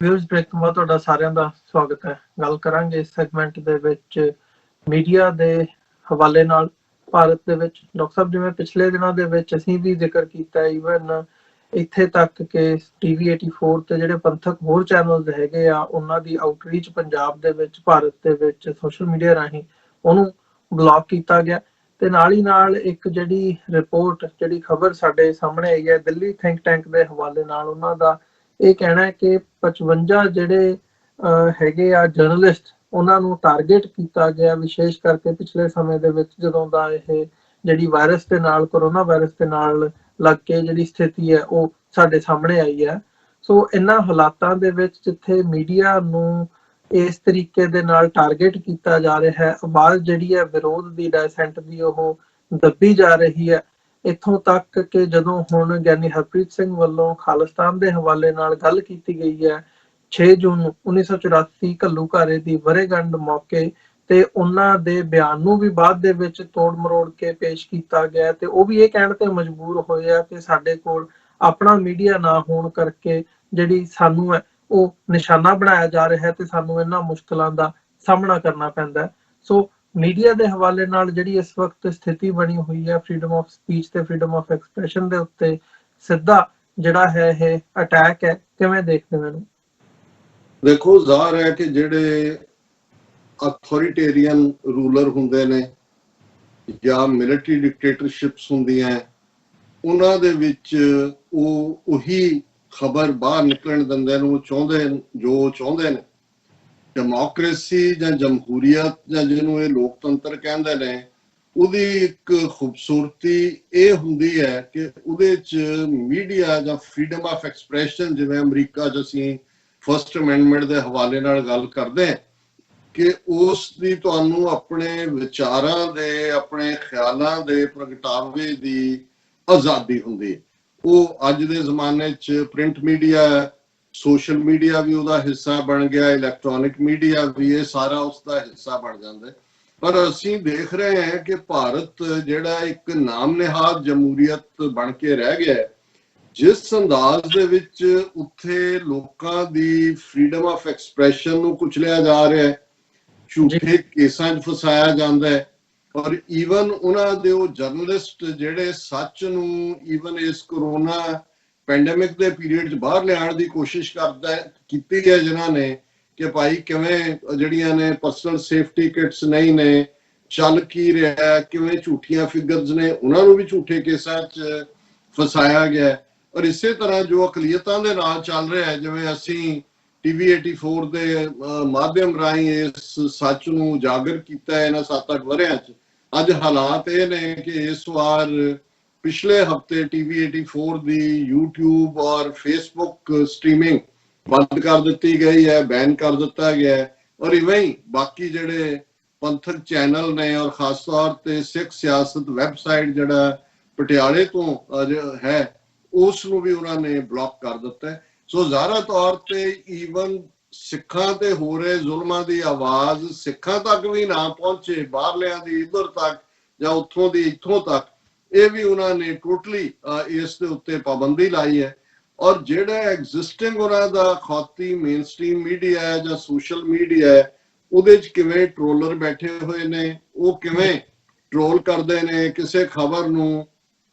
Views break ਤੋਂ ਬਾਅਦ ਤੁਹਾਡਾ ਸਾਰਿਆਂ ਦਾ ਸਵਾਗਤ ਹੈ। ਗੱਲ ਕਰਾਂਗੇ ਇਸ ਸੈਗਮੈਂਟ ਦੇ ਵਿੱਚ ਮੀਡੀਆ ਦੇ ਹਵਾਲੇ ਨਾਲ ਭਾਰਤ ਦੇ ਵਿੱਚ। ਡਾਕਟਰ ਸਾਹਿਬ, ਜਿਵੇਂ ਪਿਛਲੇ ਦਿਨਾਂ ਦੇ ਵਿੱਚ ਅਸੀਂ ਵੀ ਜ਼ਿਕਰ ਕੀਤਾ, ਈਵਨ ਇੱਥੇ ਤੱਕ ਕਿ ਟੀਵੀ 84 ਤੇ ਜਿਹੜੇ ਪੰਥਕ ਹੋਰ ਚੈਨਲਸ ਹੈਗੇ ਆ, ਉਹਨਾਂ ਦੀ ਆਊਟਰੀਚ ਪੰਜਾਬ ਦੇ ਵਿੱਚ, ਭਾਰਤ ਦੇ ਵਿੱਚ ਸੋਸ਼ਲ ਮੀਡੀਆ ਰਾਹੀਂ ਉਹਨੂੰ ਬਲੌਕ ਕੀਤਾ ਗਿਆ। ਤੇ ਨਾਲ ਹੀ ਨਾਲ ਇੱਕ ਜਿਹੜੀ ਰਿਪੋਰਟ, ਜਿਹੜੀ ਖਬਰ ਸਾਡੇ ਸਾਹਮਣੇ ਆਈ ਹੈ ਦਿੱਲੀ ਥਿੰਕ ਟੈਂਕ ਦੇ ਹਵਾਲੇ ਨਾਲ, ਉਹਨਾਂ ਦਾ ਇਹ ਕਹਿਣਾ ਹੈ ਕਿ 55 ਜਿਹੜੇ ਹੈਗੇ ਆ ਜਰਨਲਿਸਟ, ਉਹਨਾਂ ਨੂੰ ਟਾਰਗੇਟ ਕੀਤਾ ਗਿਆ, ਵਿਸ਼ੇਸ਼ ਕਰਕੇ ਪਿਛਲੇ ਸਮੇਂ ਦੇ ਵਿੱਚ ਜਦੋਂ ਦਾ ਇਹ ਜਿਹੜੀ ਵਾਇਰਸ ਦੇ ਨਾਲ, ਕੋਰੋਨਾ ਵਾਇਰਸ ਦੇ ਨਾਲ ਲੱਗ ਕੇ ਜਿਹੜੀ ਸਥਿਤੀ ਹੈ ਉਹ ਸਾਡੇ ਸਾਹਮਣੇ ਆਈ ਹੈ। ਸੋ ਇਹਨਾਂ ਹਾਲਾਤਾਂ ਦੇ ਵਿੱਚ ਜਿੱਥੇ ਮੀਡੀਆ ਨੂੰ ਇਸ ਤਰੀਕੇ ਦੇ ਨਾਲ ਟਾਰਗੇਟ ਕੀਤਾ ਜਾ ਰਿਹਾ ਹੈ, ਆਵਾਜ਼ ਜਿਹੜੀ ਹੈ ਵਿਰੋਧ ਦੀ, ਡੈਸੈਂਟ ਦੀ, ਉਹ ਦੱਬੀ ਜਾ ਰਹੀ ਹੈ। ਇੱਥੋਂ ਤੱਕ ਕਿ ਜਦੋਂ ਹੁਣ ਗਿਆਨੀ ਹਰਪ੍ਰੀਤ ਸਿੰਘ ਵੱਲੋਂ ਖਾਲਿਸਤਾਨ ਦੇ ਹਵਾਲੇ ਨਾਲ ਗੱਲ ਕੀਤੀ ਗਈ ਹੈ 6 ਜੂਨ 1984 ਘੱਲੂਘਾਰੇ ਦੀ ਵਰ੍ਹੇਗੰਢ ਮੌਕੇ, ਤੇ ਉਹਨਾਂ ਦੇ ਬਿਆਨ ਨੂੰ ਵੀ ਬਾਅਦ ਦੇ ਵਿੱਚ ਤੋੜ ਮਰੋੜ ਕੇ ਪੇਸ਼ ਕੀਤਾ ਗਿਆ, ਤੇ ਉਹ ਵੀ ਇਹ ਕਹਿਣ ਤੇ ਮਜਬੂਰ ਹੋਏ ਆ ਕਿ ਸਾਡੇ ਕੋਲ ਆਪਣਾ ਮੀਡੀਆ ਨਾ ਹੋਣ ਕਰਕੇ ਜਿਹੜੀ ਸਾਨੂੰ ਹੈ ਉਹ ਨਿਸ਼ਾਨਾ ਬਣਾਇਆ ਜਾ ਰਿਹਾ ਹੈ ਤੇ ਸਾਨੂੰ ਇਹਨਾਂ ਮੁਸ਼ਕਲਾਂ ਦਾ ਸਾਹਮਣਾ ਕਰਨਾ ਪੈਂਦਾ ਹੈ। ਸੋ ਮੀਡੀਆ ਦੇ ਹਵਾਲੇ ਨਾਲ ਜਿਹੜੀ ਇਸ ਵਕਤ ਸਥਿਤੀ ਬਣੀ ਹੋਈ ਹੈ, ਫਰੀडम ਆਫ ਸਪੀਚ ਤੇ ਫਰੀडम ਆਫ ਐਕਸਪ੍ਰੈਸ਼ਨ ਦੇ ਉੱਤੇ ਸਿੱਧਾ ਜਿਹੜਾ ਹੈ ਇਹ ਅਟੈਕ ਹੈ, ਕਿਵੇਂ ਦੇਖਦੇ ਹੋ ਇਹਨੂੰ? ਦੇਖੋ, ਜ਼ਾਹਰ ਹੈ ਕਿ ਜਿਹੜੇ ਅਥੋਰੀਟੇਰੀਅਨ ਰੂਲਰ ਹੁੰਦੇ ਨੇ ਜਾਂ ਮਿਲਟਰੀ ਡਿਕਟੇਟਰਸ਼ਿਪਸ ਹੁੰਦੀਆਂ, ਉਹਨਾਂ ਦੇ ਵਿੱਚ ਉਹ ਉਹੀ ਖਬਰ ਬਾਹਰ ਨਿਕਲਣ ਦਿੰਦੇ ਨੂੰ ਚਾਹੁੰਦੇ ਜੋ ਚਾਹੁੰਦੇ ਨੇ। ਡੈਮੋਕ੍ਰੇਸੀ ਜਾਂ ਜਮਹੂਰੀਅਤ ਜਾਂ ਜਿਹਨੂੰ ਇਹ ਲੋਕਤੰਤਰ ਕਹਿੰਦੇ ਨੇ, ਉਹਦੀ ਇੱਕ ਖੂਬਸੂਰਤੀ ਇਹ ਹੁੰਦੀ ਹੈ ਕਿ ਉਹਦੇ 'ਚ ਮੀਡੀਆ ਜਾਂ ਫਰੀडम ਆਫ ਐਕਸਪ੍ਰੈਸ਼ਨ, ਜਿਵੇਂ ਅਮਰੀਕਾ 'ਚ ਅਸੀਂ ਫਸਟ ਅਮੈਂਡਮੈਂਟ ਦੇ ਹਵਾਲੇ ਨਾਲ ਗੱਲ ਕਰਦੇ ਹਾਂ ਕਿ ਉਸ ਦੀ ਤੁਹਾਨੂੰ ਆਪਣੇ ਵਿਚਾਰਾਂ ਦੇ, ਆਪਣੇ ਖਿਆਲਾਂ ਦੇ ਪ੍ਰਗਟਾਵੇ ਦੀ ਆਜ਼ਾਦੀ ਹੁੰਦੀ ਹੈ। ਉਹ ਅੱਜ ਦੇ ਜ਼ਮਾਨੇ 'ਚ ਪ੍ਰਿੰਟ ਮੀਡੀਆ, ਸੋਸ਼ਲ ਮੀਡੀਆ ਵੀ ਉਹਦਾ ਹਿੱਸਾ ਬਣ ਗਿਆ, ਇਲੈਕਟ੍ਰੋਨਿਕ ਮੀਡੀਆ ਵੀ, ਇਹ ਸਾਰਾ ਉਸਦਾ ਹਿੱਸਾ ਬਣ ਜਾਂਦਾ। ਪਰ ਅਸੀਂ ਦੇਖ ਰਹੇ ਹਾਂ ਕਿ ਭਾਰਤ ਜਿਹੜਾ ਇੱਕ ਨਾਮ ਨਿਹਾਦ ਜਮਹੂਰੀਅਤ ਬਣ ਕੇ ਰਹਿ ਗਿਆ, ਜਿਸ ਅੰਦਾਜ਼ ਦੇ ਵਿੱਚ ਉੱਥੇ ਲੋਕਾਂ ਦੀ ਫਰੀडम ਆਫ ਐਕਸਪ੍ਰੈਸ਼ਨ ਨੂੰ ਕੁਚਲਿਆ ਜਾ ਰਿਹਾ ਹੈ, ਝੂਠੇ ਕੇਸਾਂ 'ਚ ਫਸਾਇਆ ਜਾਂਦਾ ਹੈ, ਔਰ ਈਵਨ ਉਹਨਾਂ ਦੇ ਉਹ ਜਰਨਲਿਸਟ ਜਿਹੜੇ ਸੱਚ ਨੂੰ ਈਵਨ ਇਸ ਕਰੋਨਾ ਪੈਂਡੇਮਿਕ ਦੇ ਪੀਰੀਅਡ 'ਚ ਬਾਹਰ ਲਿਆਉਣ ਦੀ ਕੋਸ਼ਿਸ਼ ਕੀਤੀ ਹੈ, ਜਿਨ੍ਹਾਂ ਨੇ ਕਿ ਭਾਈ ਕਿਵੇਂ ਜਿਹੜੀਆਂ ਨੇ ਪਰਸਨਲ ਸੇਫਟੀ ਕਿਟਸ ਨਹੀਂ ਨੇ, ਚੱਲ ਕੀ ਰਿਹਾ, ਕਿਵੇਂ ਝੂਠੀਆਂ ਫਿਗਰਸ ਨੇ, ਉਹਨਾਂ ਨੂੰ ਵੀ ਝੂਠੇ ਕੇਸਾਂ 'ਚ ਫਸਾਇਆ ਗਿਆ। ਔਰ ਇਸੇ ਤਰ੍ਹਾਂ ਜੋ ਅਕਲੀਅਤਾਂ ਦੇ ਨਾਲ ਚੱਲ ਰਿਹਾ ਹੈ, ਜਿਵੇਂ ਅਸੀਂ ਟੀਵੀ 84 ਦੇ ਮਾਧਿਅਮ ਰਾਹੀਂ ਇਸ ਸੱਚ ਨੂੰ ਉਜਾਗਰ ਕੀਤਾ ਇਹਨਾਂ 7-8 ਵਰ੍ਹਿਆਂ 'ਚ। ਅੱਜ ਹਾਲਾਤ ਇਹ ਨੇ ਕਿ ਇਸ ਵਾਰ ਪਿਛਲੇ ਹਫਤੇ ਟੀਵੀ 84 ਦੀ YouTube ਔਰ Facebook ਸਟ੍ਰੀਮਿੰਗ ਬੰਦ ਕਰ ਦਿੱਤੀ ਗਈ ਹੈ, ਬੈਨ ਕਰ ਦਿੱਤਾ ਗਿਆ ਹੈ। ਔਰ ਇਵੇਂ ਹੀ ਬਾਕੀ ਜਿਹੜੇ ਪੰਥਕ ਚੈਨਲ ਨੇ, ਔਰ ਖਾਸ ਤੌਰ ਤੇ ਸਿੱਖ ਸਿਆਸਤ ਵੈਬਸਾਈਟ ਜਿਹੜਾ ਪਟਿਆਲੇ ਤੋਂ ਹੈ, ਉਸ ਨੂੰ ਵੀ ਉਹਨਾਂ ਨੇ ਬਲੌਕ ਕਰ ਦਿੱਤਾ ਹੈ। ਸੋ ਜ਼ਾਹਰਾ ਤੌਰ ਤੇ ਈਵਨ ਸਿੱਖਾਂ ਤੇ ਹੋ ਰਹੇ ਜ਼ੁਲਮਾਂ ਦੀ ਆਵਾਜ਼ ਸਿੱਖਾਂ ਤੱਕ ਵੀ ਨਾ ਪਹੁੰਚੇ, ਬਾਹਰਲਿਆਂ ਦੀ ਇੱਧਰ ਤੱਕ ਜਾਂ ਉੱਥੋਂ ਦੀ ਇੱਥੋਂ ਤੱਕ, ਇਹ ਵੀ ਉਹਨਾਂ ਨੇ ਟੋਟਲੀ ਇਸ ਦੇ ਉੱਤੇ ਪਾਬੰਦੀ ਲਾਈ ਹੈ। ਔਰ ਜਿਹੜਾ ਐਗਜ਼ਿਸਟਿੰਗ ਉਹਨਾਂ ਦਾ ਖਾਤੀ ਮੇਨ ਸਟ੍ਰੀਮ ਮੀਡੀਆ ਹੈ ਜਾਂ ਸੋਸ਼ਲ ਮੀਡੀਆ ਹੈ, ਉਹਦੇ 'ਚ ਕਿਵੇਂ ਟਰੋਲਰ ਬੈਠੇ ਹੋਏ ਨੇ, ਉਹ ਕਿਵੇਂ ਟਰੋਲ ਕਰਦੇ ਨੇ, ਕਿਸੇ ਖਬਰ ਨੂੰ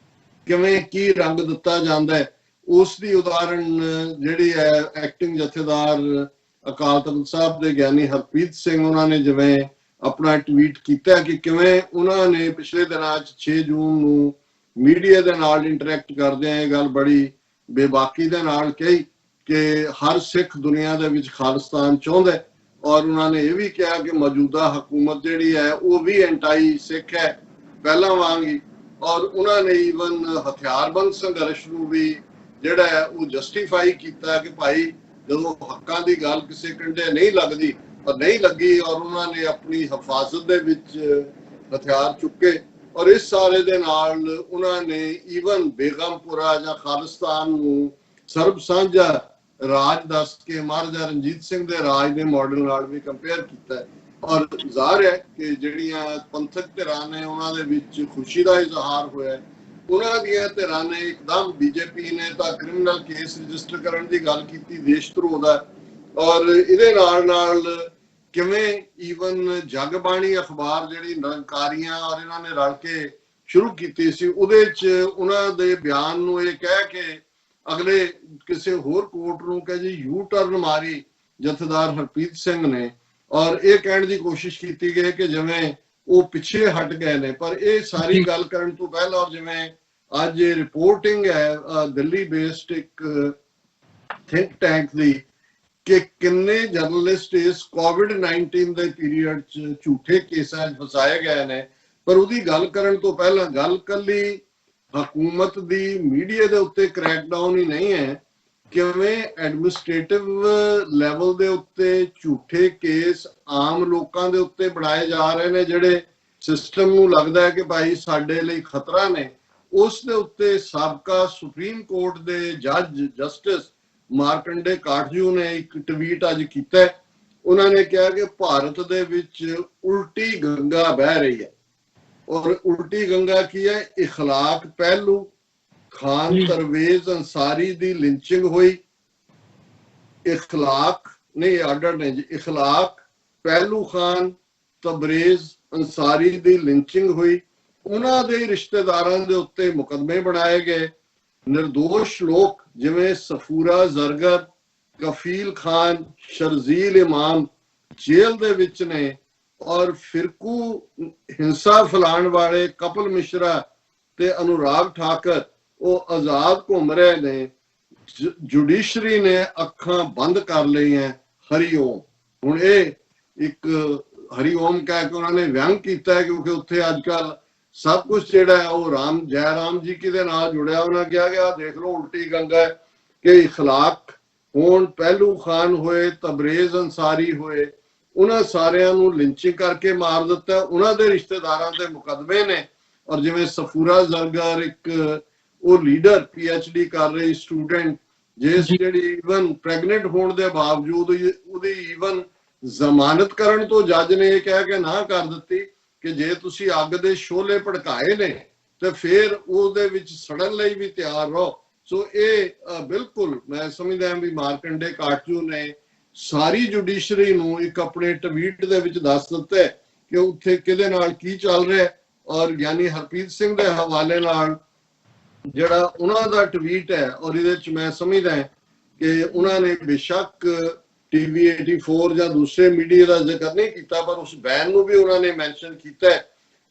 ਕਿਵੇਂ ਕੀ ਰੰਗ ਦਿੱਤਾ ਜਾਂਦਾ ਹੈ, ਉਸ ਦੀ ਉਦਾਹਰਣ ਜਿਹੜੀ ਹੈ ਐਕਟਿੰਗ ਜਥੇਦਾਰ ਅਕਾਲ ਤਖਤ ਸਾਹਿਬ ਦੇ ਗਿਆਨੀ ਹਰਪ੍ਰੀਤ ਸਿੰਘ, ਉਹਨਾਂ ਨੇ ਜਿਵੇਂ ਆਪਣਾ ਟਵੀਟ ਕੀਤਾ ਕਿ ਕਿਵੇਂ ਉਹਨਾਂ ਨੇ ਪਿਛਲੇ ਦਿਨਾਂ 'ਚ 6 ਜੂਨ ਨੂੰ ਮੀਡੀਆ ਦੇ ਨਾਲ ਇੰਟਰੈਕਟ ਕਰਦੇ ਆ ਇਹ ਗੱਲ ਬੜੀ ਬੇਬਾਕੀ ਦੇ ਨਾਲ ਕਹੀ ਕਿ ਹਰ ਸਿੱਖ ਦੁਨੀਆ ਦੇ ਵਿੱਚ ਖਾਲਿਸਤਾਨ ਚਾਹੁੰਦਾ। ਔਰ ਉਹਨਾਂ ਨੇ ਇਹ ਵੀ ਕਿਹਾ ਕਿ ਮੌਜੂਦਾ ਹਕੂਮਤ ਜਿਹੜੀ ਹੈ ਉਹ ਵੀ ਐਂਟਾਈ ਸਿੱਖ ਹੈ ਪਹਿਲਾਂ ਵਾਂਗ ਹੀ। ਔਰ ਉਹਨਾਂ ਨੇ ਈਵਨ ਹਥਿਆਰਬੰਦ ਸੰਘਰਸ਼ ਨੂੰ ਵੀ ਜਿਹੜਾ ਹੈ ਉਹ ਜਸਟੀਫਾਈ ਕੀਤਾ ਕਿ ਭਾਈ ਜਦੋਂ ਹੱਕਾਂ ਦੀ ਗੱਲ ਕਿਸੇ ਕੰਢੇ ਨਹੀਂ ਲੱਗਦੀ, ਪਰ ਨਹੀਂ ਲੱਗੀ, ਔਰ ਉਹਨਾਂ ਨੇ ਆਪਣੀ ਹਿਫਾਜ਼ਤ ਦੇ ਵਿੱਚ ਹਥਿਆਰ ਚੁੱਕੇ। ਔਰ ਇਸ ਸਾਰੇ ਦੇ ਨਾਲ ਉਹਨਾਂ ਨੇ ਈਵਨ ਬੇਗਮਪੁਰਾ ਜਾਂ ਖਾਲਿਸਤਾਨ ਨੂੰ ਸਰਬ ਸਾਂਝਾ ਰਾਜ ਦੱਸ ਕੇ ਮਹਾਰਾਜਾ ਰਣਜੀਤ ਸਿੰਘ ਦੇ ਰਾਜ ਦੇ ਮਾਡਲ ਨਾਲ ਵੀ ਕੰਪੇਅਰ ਕੀਤਾ। ਔਰ ਜ਼ਾਹਰ ਹੈ ਕਿ ਜਿਹੜੀਆਂ ਪੰਥਕ ਧਿਰਾਂ ਨੇ ਉਹਨਾਂ ਦੇ ਵਿੱਚ ਖੁਸ਼ੀ ਦਾ ਇਜ਼ਹਾਰ ਹੋਇਆ। ਉਹਨਾਂ ਦੀਆਂ ਧਿਰਾਂ ਨੇ ਇੱਕਦਮ ਬੀਜੇਪੀ ਨੇ ਤਾਂ ਕ੍ਰਿਮੀਨਲ ਕੇਸ ਰਜਿਸਟਰ ਕਰਨ ਦੀ ਗੱਲ ਕੀਤੀ ਦੇਸ਼ ਧਰੋਹ ਦਾ, ਔਰ ਇਹਦੇ ਨਾਲ ਕਿਵੇਂ ਈਵਨ ਜਗਬਾਣੀ ਅਖਬਾਰ ਜਿਹੜੀ ਨਿਰੰਕਾਰੀਆਂ ਔਰ ਇਹਨਾਂ ਨੇ ਰਲ ਕੇ ਸ਼ੁਰੂ ਕੀਤੀ ਸੀ, ਉਹਦੇ 'ਚ ਉਹਨਾਂ ਦੇ ਬਿਆਨ ਨੂੰ ਇਹ ਕਹਿ ਕੇ ਅਗਲੇ ਕਿਸੇ ਹੋਰ ਕੋਰਟ ਨੂੰ ਕਹੇ ਜੀ ਯੂ ਟਰਨ ਮਾਰੀ ਜਥੇਦਾਰ ਹਰਪ੍ਰੀਤ ਸਿੰਘ ਨੇ, ਔਰ ਇਹ ਕਹਿਣ ਦੀ ਕੋਸ਼ਿਸ਼ ਕੀਤੀ ਗਈ ਕਿ ਜਿਵੇਂ ਉਹ ਪਿੱਛੇ ਹਟ ਗਏ ਨੇ। ਪਰ ਇਹ ਸਾਰੀ ਗੱਲ ਕਰਨ ਤੋਂ ਪਹਿਲਾਂ, ਔਰ ਜਿਵੇਂ ਅੱਜ ਇਹ ਰਿਪੋਰਟਿੰਗ ਹੈ ਦਿੱਲੀ ਬੇਸਡ ਇੱਕ ਥਿੰਕ ਟੈਂਕ ਦੀ, ਕਿ ਕਿੰਨੇ ਜਰਨਲਿਸਟ ਇਸ ਕੋਵਿਡ-19 ਦੇ ਪੀਰੀਅਡ 'ਚ ਝੂਠੇ ਕੇਸਾਂ 'ਚ ਫਸਾਏ ਗਏ ਨੇ। ਪਰ ਉਹਦੀ ਗੱਲ ਕਰਨ ਤੋਂ ਪਹਿਲਾਂ ਗੱਲ ਕੱਲੀ ਹਕੂਮਤ ਦੀ ਮੀਡੀਆ ਦੇ ਉੱਤੇ ਕ੍ਰੈਕਡਾਊਨ ਹੀ ਨਹੀਂ ਹੈ, ਕਿਵੇਂ ਐਡਮਿਨਿਸਟ੍ਰੇਟਿਵ ਲੈਵਲ ਦੇ ਉੱਤੇ ਝੂਠੇ ਕੇਸ ਆਮ ਲੋਕਾਂ ਦੇ ਉੱਤੇ ਬਣਾਏ ਜਾ ਰਹੇ ਨੇ, ਜਿਹੜੇ ਸਿਸਟਮ ਨੂੰ ਲੱਗਦਾ ਹੈ ਕਿ ਭਾਈ ਸਾਡੇ ਲਈ ਖਤਰਾ ਨੇ। ਉਸ ਦੇ ਉੱਤੇ ਸਾਬਕਾ ਸੁਪਰੀਮ ਕੋਰਟ ਦੇ ਜੱਜ ਜਸਟਿਸ ਮਾਰਕੰਡੇ ਕਾਟਜੂ ਨੇ ਇੱਕ ਟਵੀਟ ਅੱਜ ਕੀਤਾ। ਉਹਨਾਂ ਨੇ ਕਿਹਾ ਕਿ ਭਾਰਤ ਦੇ ਵਿੱਚ ਉਲਟੀ ਗੰਗਾ ਬਹਿ ਰਹੀ ਹੈ, ਔਰ ਉਲਟੀ ਗੰਗਾ ਕੀ ਹੈ? ਇਖਲਾਕ ਪਹਿਲੂ ਖਾਨ ਪਰਵੇਜ਼ ਅੰਸਾਰੀ ਦੀ ਲਿੰਚਿੰਗ ਹੋਈ। ਇਖਲਾਕ ਨਹੀਂ, ਆਰਡਰ ਨੇ ਜੀ, ਇਖਲਾਕ ਪਹਿਲੂ ਖਾਨ ਤਬਰੇਜ਼ ਅੰਸਾਰੀ ਦੀ ਲਿੰਚਿੰਗ ਹੋਈ। ਉਹਨਾਂ ਦੇ ਰਿਸ਼ਤੇਦਾਰਾਂ ਦੇ ਉੱਤੇ ਮੁਕੱਦਮੇ ਬਣਾਏ ਗਏ। ਨਿਰਦੋਸ਼ ਲੋਕ ਜਿਵੇਂ ਸਫੂਰਾ ਜ਼ਰਗਰ, ਕਫੀਲ ਖਾਨ, ਸ਼ਰਜ਼ੀਲ ਇਮਾਮ ਜੇਲ੍ਹ ਦੇ ਵਿੱਚ ਨੇ, ਔਰ ਫਿਰਕੂ ਹਿੰਸਾ ਫੈਲਾਉਣ ਵਾਲੇ ਕਪਲ ਮਿਸ਼ਰਾ ਤੇ ਅਨੁਰਾਗ ਠਾਕਰ ਉਹ ਆਜ਼ਾਦ ਘੁੰਮ ਰਹੇ ਨੇ। ਜੁਡੀਸ਼ਰੀ ਨੇ ਅੱਖਾਂ ਬੰਦ ਕਰ ਲਈਆਂ। ਹਰੀਓਮ, ਹੁਣ ਇਹ ਇੱਕ ਹਰੀਓਮ ਕਹਿ ਕੇ ਉਹਨਾਂ ਨੇ ਵਿਅੰਗ ਕੀਤਾ, ਕਿਉਂਕਿ ਉੱਥੇ ਅੱਜ ਕੱਲ ਸਭ ਕੁਝ ਜਿਹੜਾ ਹੈ ਉਹ ਜੈ ਰਾਮ ਜੀ ਦੇ ਨਾਲ ਜੁੜਿਆ। ਉਹਨਾਂ ਕਿਹਾ ਗਿਆ ਦੇਖ ਲਓ ਉਲਟੀ ਗੰਗਾ ਹੈ ਕਿ ਇਖਲਾਕ ਹੋਣ, ਪਹਿਲੂ ਖਾਨ ਹੋਏ, ਤਬਰੇਜ਼ ਅੰਸਾਰੀ ਹੋਏ, ਉਹਨਾਂ ਸਾਰਿਆਂ ਨੂੰ ਲਿੰਚਿੰਗ ਕਰਕੇ ਮਾਰ ਦਿੱਤਾ। ਉਹਨਾਂ ਦੇ ਰਿਸ਼ਤੇਦਾਰਾਂ ਦੇ ਮੁਕੱਦਮੇ ਨੇ। ਔਰ ਜਿਵੇਂ ਸਫੂਰਾ ਜ਼ਰਗਰ ਇੱਕ ਉਹ ਲੀਡਰ PhD ਕਰ ਰਹੀ ਸਟੂਡੈਂਟ, ਜਿਹੜੀ ਈਵਨ ਪ੍ਰੈਗਨੈਂਟ ਹੋਣ ਦੇ ਬਾਵਜੂਦ ਉਹਦੀ ਈਵਨ ਜ਼ਮਾਨਤ ਕਰਨ ਤੋਂ ਜੱਜ ਨੇ ਇਹ ਕਹਿ ਕੇ ਨਾ ਕਰ ਦਿੱਤੀ ਕਿ ਜੇ ਤੁਸੀਂ ਅੱਗ ਦੇ ਸ਼ੋਲੇ ਭੜਕਾਏ ਨੇ ਤੇ ਫਿਰ ਉਹਦੇ ਵਿੱਚ ਸੜਨ ਲਈ ਵੀ ਤਿਆਰ ਰਹੋ। ਸੋ ਇਹ ਬਿਲਕੁਲ ਮੈਂ ਸਮਝਦਾ ਹਾਂ ਵੀ ਮਾਰਕੰਡੇ ਕਾਟਜੂ ਨੇ ਸਾਰੀ ਜੁਡੀਸ਼ਰੀ ਨੂੰ ਇੱਕ ਆਪਣੇ ਟਵੀਟ ਦੇ ਵਿੱਚ ਦੱਸ ਦਿੱਤਾ ਕਿ ਉੱਥੇ ਕਿਹਦੇ ਨਾਲ ਕੀ ਚੱਲ ਰਿਹਾ। ਔਰ ਗਿਆਨੀ ਹਰਪ੍ਰੀਤ ਸਿੰਘ ਦੇ ਹਵਾਲੇ ਨਾਲ ਜਿਹੜਾ ਉਹਨਾਂ ਦਾ ਟਵੀਟ ਹੈ, ਔਰ ਇਹਦੇ ਚ ਮੈਂ ਸਮਝਦਾ ਕਿ ਉਹਨਾਂ ਨੇ ਬੇਸ਼ੱਕ TV 84 ਜਾਂ ਦੂਸਰੇ ਮੀਡੀਆ ਦਾ ਜ਼ਿਕਰ ਨਹੀਂ ਕੀਤਾ, ਪਰ ਉਸ ਬੈਨ ਨੂੰ ਵੀ ਉਹਨਾਂ ਨੇ ਮੈਂਸ਼ਨ ਕੀਤਾ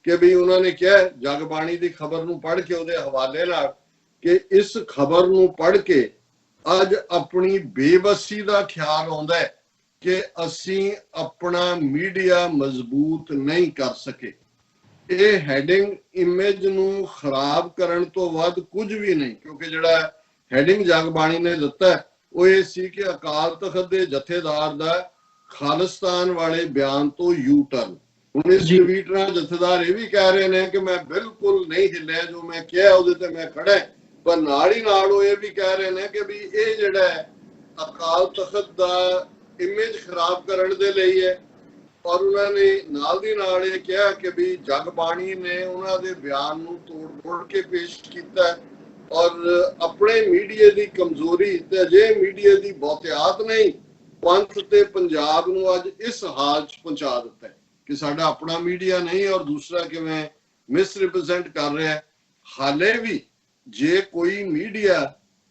ਕਿ ਵੀ ਉਹਨਾਂ ਨੇ ਕਿਹਾ ਜਗਬਾਣੀ ਦੀ ਖਬਰ ਨੂੰ ਪੜ੍ਹ ਕੇ ਉਹਦੇ ਹਵਾਲੇ ਨਾਲ ਕਿ ਇਸ ਖਬਰ ਨੂੰ ਪੜ੍ਹ ਕੇ ਅੱਜ ਆਪਣੀ ਬੇਬਸੀ ਦਾ ਖਿਆਲ ਆਉਂਦਾ ਹੈ ਕਿ ਅਸੀਂ ਆਪਣਾ ਮੀਡੀਆ ਮਜ਼ਬੂਤ ਨਹੀਂ ਕਰ ਸਕੇ। ਇਹ ਹੈਡਿੰਗ ਇਮੇਜ ਨੂੰ ਖਰਾਬ ਕਰਨ ਤੋਂ ਵੱਧ ਕੁਝ ਵੀ ਨਹੀਂ, ਕਿਉਂਕਿ ਜਿਹੜਾ ਹੈਡਿੰਗ ਜਗਬਾਣੀ ਨੇ ਦਿੱਤਾ ਉਹ ਇਹ ਸੀ ਕਿ ਅਕਾਲ ਤਖਤ ਦੇ ਜਥੇਦਾਰ ਦਾ ਖਾਲਿਸਤਾਨ ਵਾਲੇ ਬਿਆਨ ਤੋਂ ਯੂ ਟਰਨ। ਹੁਣ ਇਸ ਟਵੀਟ ਨਾਲ ਜਥੇਦਾਰ ਇਹ ਵੀ ਕਹਿ ਰਹੇ ਨੇ ਕਿ ਮੈਂ ਬਿਲਕੁਲ ਨਹੀਂ ਹਿੱਲਿਆ, ਜੋ ਮੈਂ ਕਿਹਾ ਉਹਦੇ ਤੇ ਮੈਂ ਖੜਾ। ਪਰ ਨਾਲ ਹੀ ਨਾਲ ਉਹ ਇਹ ਵੀ ਕਹਿ ਰਹੇ ਨੇ ਕਿ ਵੀ ਇਹ ਜਿਹੜਾ ਅਕਾਲ ਤਖਤ ਦਾ ਇਮੇਜ ਖਰਾਬ ਕਰਨ ਦੇ ਲਈ ਹੈ। ਔਰ ਉਹਨਾਂ ਨੇ ਨਾਲ ਦੀ ਨਾਲ ਇਹ ਕਿਹਾ ਕਿ ਵੀ ਜਗਬਾਣੀ ਨੇ ਉਹਨਾਂ ਦੇ ਬਿਆਨ ਨੂੰ ਤੋੜ ਕੇ ਪੇਸ਼ ਕੀਤਾ, ਔਰ ਆਪਣੇ ਮੀਡੀਆ ਦੀ ਕਮਜ਼ੋਰੀ ਤੇ ਅਜੇ ਮੀਡੀਆ ਦੀ ਬਹੁਤਿਆਤ ਨਹੀਂ ਪੰਥ ਤੇ ਪੰਜਾਬ ਨੂੰ ਅੱਜ ਇਸ ਹਾਲ 'ਚ ਪਹੁੰਚਾ ਦਿੱਤਾ ਕਿ ਸਾਡਾ ਆਪਣਾ ਮੀਡੀਆ ਨਹੀਂ ਔਰ ਦੂਸਰਾ ਕਿਵੇਂ ਮਿਸ ਰਿਪਰੈਜ਼ੈਂਟ ਕਰ ਰਿਹਾ। ਹਾਲੇ ਵੀ ਜੇ ਕੋਈ ਮੀਡੀਆ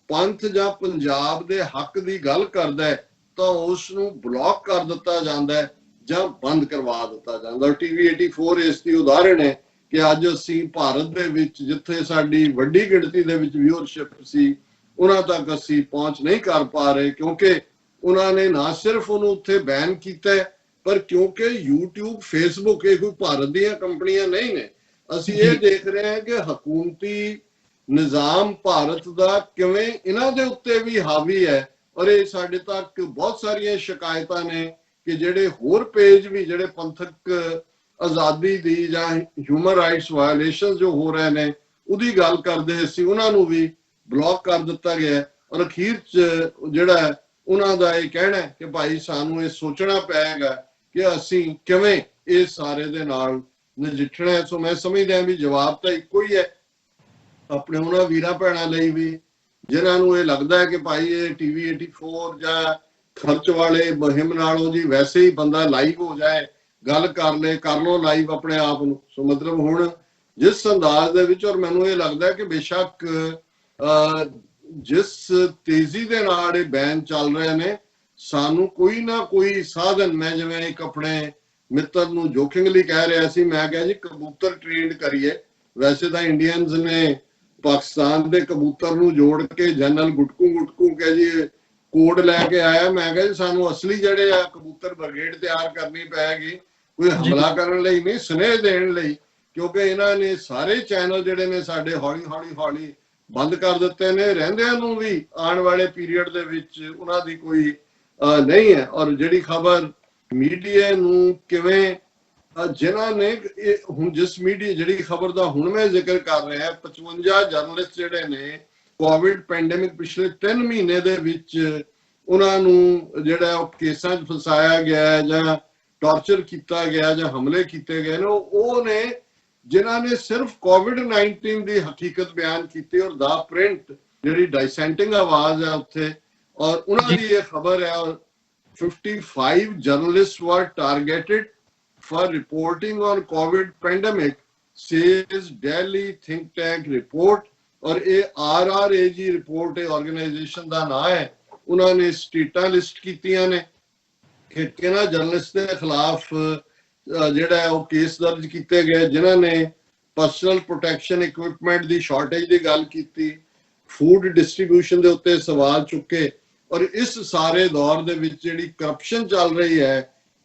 ਪੰਥ ਜਾਂ ਪੰਜਾਬ ਦੇ ਹੱਕ ਦੀ ਗੱਲ ਕਰਦਾ ਹੈ ਤਾਂ ਉਸ ਨੂੰ ਬਲੌਕ ਕਰ ਦਿੱਤਾ ਜਾਂਦਾ ਹੈ ਜਾਂ ਬੰਦ ਕਰਵਾ ਦਿੱਤਾ ਜਾਂਦਾ। TV 84 ਇਸ ਦੀ ਉਦਾਹਰਣ ਹੈ ਕਿ ਅੱਜ ਅਸੀਂ ਭਾਰਤ ਦੇ ਵਿੱਚ ਜਿੱਥੇ ਸਾਡੀ ਵੱਡੀ ਗਿਣਤੀ ਦੇ ਵਿੱਚ ਵਿਊਅਰਸ਼ਿਪ ਸੀ, ਉਹਨਾਂ ਤੱਕ ਅਸੀਂ ਪਹੁੰਚ ਨਹੀਂ ਕਰ ਪਾ ਰਹੇ, ਕਿਉਂਕਿ ਉਹਨਾਂ ਨੇ ਨਾ ਸਿਰਫ ਉਹਨੂੰ ਉੱਥੇ ਬੈਨ ਕੀਤਾ, ਪਰ ਕਿਉਂਕਿ YouTube, Facebook ਇਹ ਕੋਈ ਭਾਰਤ ਦੀਆਂ ਕੰਪਨੀਆਂ ਨਹੀਂ ਨੇ। ਅਸੀਂ ਇਹ ਦੇਖ ਰਹੇ ਹਾਂ ਕਿ ਹਕੂਮਤੀ ਨਿਜ਼ਾਮ ਭਾਰਤ ਦਾ ਕਿਵੇਂ ਇਹਨਾਂ ਦੇ ਉੱਤੇ ਵੀ ਹਾਵੀ ਹੈ। ਔਰ ਇਹ ਸਾਡੇ ਤੱਕ ਬਹੁਤ ਸਾਰੀਆਂ ਸ਼ਿਕਾਇਤਾਂ ਨੇ ਕਿ ਜਿਹੜੇ ਹੋਰ ਪੇਜ ਵੀ ਜਿਹੜੇ ਪੰਥਕ ਆਜ਼ਾਦੀ ਦੀ ਜਾਂ ਹਿਊਮਨ ਰਾਈਟਸ ਵਾਇਓਲੇਸ਼ਨ ਜੋ ਹੋ ਰਹੇ ਨੇ ਉਹਦੀ ਗੱਲ ਕਰਦੇ ਸੀ, ਉਹਨਾਂ ਨੂੰ ਵੀ ਬਲੌਕ ਕਰ ਦਿੱਤਾ ਗਿਆ। ਔਰ ਅਖੀਰ 'ਚ ਜਿਹੜਾ ਉਹਨਾਂ ਦਾ ਇਹ ਕਹਿਣਾ ਕਿ ਭਾਈ ਸਾਨੂੰ ਇਹ ਸੋਚਣਾ ਪਏਗਾ ਕਿ ਅਸੀਂ ਕਿਵੇਂ ਇਹ ਸਾਰੇ ਦੇ ਨਾਲ ਨਜਿੱਠਣਾ। ਸੋ ਮੈਂ ਸਮਝਦਾ ਵੀ ਜਵਾਬ ਤਾਂ ਇੱਕੋ ਹੀ ਹੈ ਆਪਣੇ ਉਹਨਾਂ ਵੀਰਾਂ ਭੈਣਾਂ ਲਈ ਵੀ ਜਿਨ੍ਹਾਂ ਨੂੰ ਇਹ ਲੱਗਦਾ ਹੈ ਕਿ ਭਾਈ ਇਹ TV 84 ਜਾਂ ਖਰਚ ਵਾਲੇ ਮੁਹਿੰਮ ਨਾਲੋਂ ਜੀ ਵੈਸੇ ਹੀ ਬੰਦਾ ਲਾਈਵ ਹੋ ਜਾਏ, ਗੱਲ ਕਰ ਲੋ ਲਾਈਵ ਆਪਣੇ ਆਪ ਨੂੰ। ਸੋ ਮਤਲਬ ਹੁਣ ਜਿਸ ਅੰਦਾਜ਼ ਦੇ ਵਿੱਚ, ਔਰ ਮੈਨੂੰ ਇਹ ਲੱਗਦਾ ਕਿ ਬੇਸ਼ੱਕ ਜਿਸ ਤੇਜ਼ੀ ਦੇ ਨਾਲ ਇਹ ਬੈਨ ਚੱਲ ਰਹੇ ਨੇ, ਸਾਨੂੰ ਕੋਈ ਨਾ ਕੋਈ ਸਾਧਨ, ਮੈਂ ਜਿਵੇਂ ਇੱਕ ਆਪਣੇ ਮਿੱਤਰ ਨੂੰ ਜੋਕਿੰਗਲੀ ਕਹਿ ਰਿਹਾ ਸੀ, ਮੈਂ ਕਿਹਾ ਜੀ ਕਬੂਤਰ ਟ੍ਰੇਨਡ ਕਰੀਏ। ਵੈਸੇ ਤਾਂ ਇੰਡੀਅਨਸ ਨੇ ਪਾਕਿਸਤਾਨ ਦੇ ਕਬੂਤਰ ਨੂੰ ਜੋੜ ਕੇ ਜਨਰਲ ਗੁਟਕੂ ਕੇ ਜੀ ਕੋਡ ਲੈ ਕੇ ਆਇਆ। ਮੈਂ ਕਿਹਾ ਜੀ ਸਾਨੂੰ ਅਸਲੀ ਜਿਹੜੇ ਆ ਕਬੂਤਰ ਬ੍ਰਿਗੇਡ ਤਿਆਰ ਕਰਨੀ ਪੈਗੀ, ਕੋਈ ਹਮਲਾ ਕਰਨ ਲਈ ਨਹੀਂ, ਸੁਨੇਹ ਦੇਣ ਲਈ, ਕਿਉਂਕਿ ਇਹਨਾਂ ਨੇ ਸਾਰੇ ਚੈਨਲ ਜਿਹੜੇ ਨੇ ਸਾਡੇ ਹੌਲੀ ਬੰਦ ਕਰ ਦਿੱਤੇ ਨੇ। ਰਹਿੰਦਿਆਂ ਨੂੰ ਵੀ ਆਉਣ ਵਾਲੇ ਪੀਰੀਅਡ ਦੇ ਵਿੱਚ ਉਹਨਾਂ ਦੀ ਕੋਈ ਨਹੀਂ ਹੈ। ਔਰ ਜਿਹੜੀ ਖਬਰ ਮੀਡੀਆ ਨੂੰ ਕਿਵੇਂ ਜਿਨ੍ਹਾਂ ਨੇ ਹੁਣ ਜਿਸ ਮੀਡੀਆ ਜਿਹੜੀ ਖਬਰ ਦਾ ਹੁਣ ਮੈਂ ਜ਼ਿਕਰ ਕਰ ਰਿਹਾ, 55 ਜਰਨਲਿਸਟ ਜਿਹੜੇ ਨੇ ਕੋਵਿਡ ਪੈਂਡੇਮਿਕ ਪਿਛਲੇ 3 ਮਹੀਨੇ ਦੇ ਵਿੱਚ ਉਹਨਾਂ ਨੂੰ ਜਿਹੜਾ ਉਹ ਕੇਸਾਂ 'ਚ ਫਸਾਇਆ ਗਿਆ ਜਾਂ ਟਾਰਚਰ ਕੀਤਾ ਗਿਆ ਜਾਂ ਹਮਲੇ ਕੀਤੇ ਗਏ ਨੇ, ਉਹ ਨੇ ਜਿਨ੍ਹਾਂ ਨੇ ਸਿਰਫ ਕੋਵਿਡ-19 ਦੀ ਹਕੀਕਤ ਬਿਆਨ ਕੀਤੀ। ਔਰ ਦਾ ਪ੍ਰਿੰਟ ਜਿਹੜੀ ਡਾਇਸੈਂਟਿੰਗ ਆਵਾਜ਼ ਹੈ ਉੱਥੇ, ਔਰ ਉਹਨਾਂ ਦੀ ਇਹ ਖਬਰ ਹੈ, 55 journalists were targeted for reporting on COVID pandemic, says Delhi think tank report। और ये RRAG रिपोर्ट है, ऑर्गेनाइजेशन का नाम है। उन्होंने स्टेटां लिस्ट कीतियां ने कि किन्हां जर्नलिस्ट के खिलाफ जिहड़ा है वो केस दर्ज किए गए, जिन्हां ने पर्सनल प्रोटैक्शन इक्विपमेंट की शॉर्टेज की गल की, फूड डिस्ट्रीब्यूशन के उत्ते सवाल चुके। और इस सारे दौर दे विच जिहड़ी करप्शन चल रही है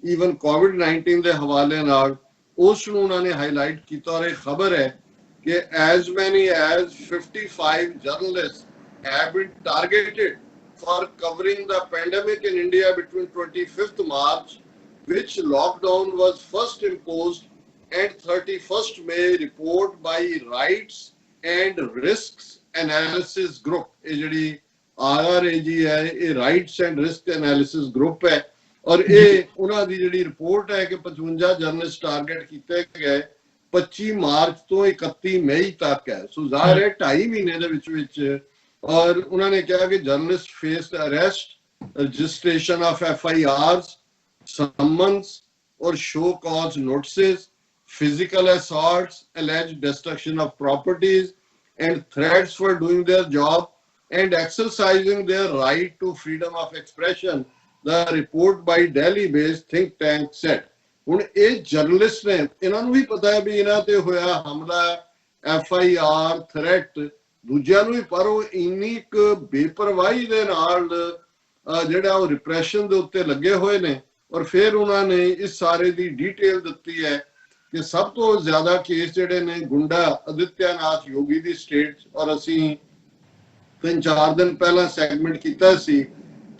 ईवन कोविड-19 के हवाले नाल, उस नूं उन्होंने हाईलाइट किया। और एक खबर है कि as many as 55 journalists have been targeted for covering the pandemic in India between 25th March, which lockdown was first imposed, and 31st May, report by Rights and Risks Analysis Group। ये जिहड़ी RRAG है, ये Rights and Risk Analysis Group है। और ये उन्हां दी जिहड़ी report है कि 55 जर्नलिस्ट टारगेट किए गए 25 मार्च तो 31 मई तक है। सो जाहिर है 2.5 महीने दे विच। और उन्होंने कहा कि journalist faced arrest, registration of FIRs, summons और show cause notices, physical assaults, alleged destruction of properties and threats for doing their job and exercising their right to freedom of expression, the report by Delhi based think tank said। ਹੁਣ ਇਹ journalist ਨੇ, ਇਹਨਾਂ ਨੂੰ ਵੀ ਪਤਾ ਹੈ ਵੀ ਇਹਨਾਂ ਤੇ ਹੋਇਆ ਹਮਲਾ, FIR, ਥ੍ਰੈਟ ਦੂਜਿਆਂ ਨੂੰ ਵੀ, ਪਰ ਉਹ ਇੰਨੀ ਕੁ ਬੇਪਰਵਾਹੀ ਦੇ ਨਾਲ ਜਿਹੜਾ ਉਹ ਰਿਪਰੈਸ਼ਨ ਦੇ ਉੱਤੇ ਲੱਗੇ ਹੋਏ ਨੇ। ਔਰ ਫਿਰ ਉਹਨਾਂ ਨੇ ਇਸ ਸਾਰੇ ਦੀ ਡੀਟੇਲ ਦਿੱਤੀ ਹੈ ਕਿ ਸਭ ਤੋਂ ਜ਼ਿਆਦਾ ਕੇਸ ਜਿਹੜੇ ਨੇ ਗੁੰਡਾ ਆਦਿੱਤਿਆਨਾਥ ਯੋਗੀ ਦੀ ਸਟੇਟ। ਔਰ ਅਸੀਂ 3-4 ਦਿਨ ਪਹਿਲਾਂ ਸੈਗਮੈਂਟ ਕੀਤਾ ਸੀ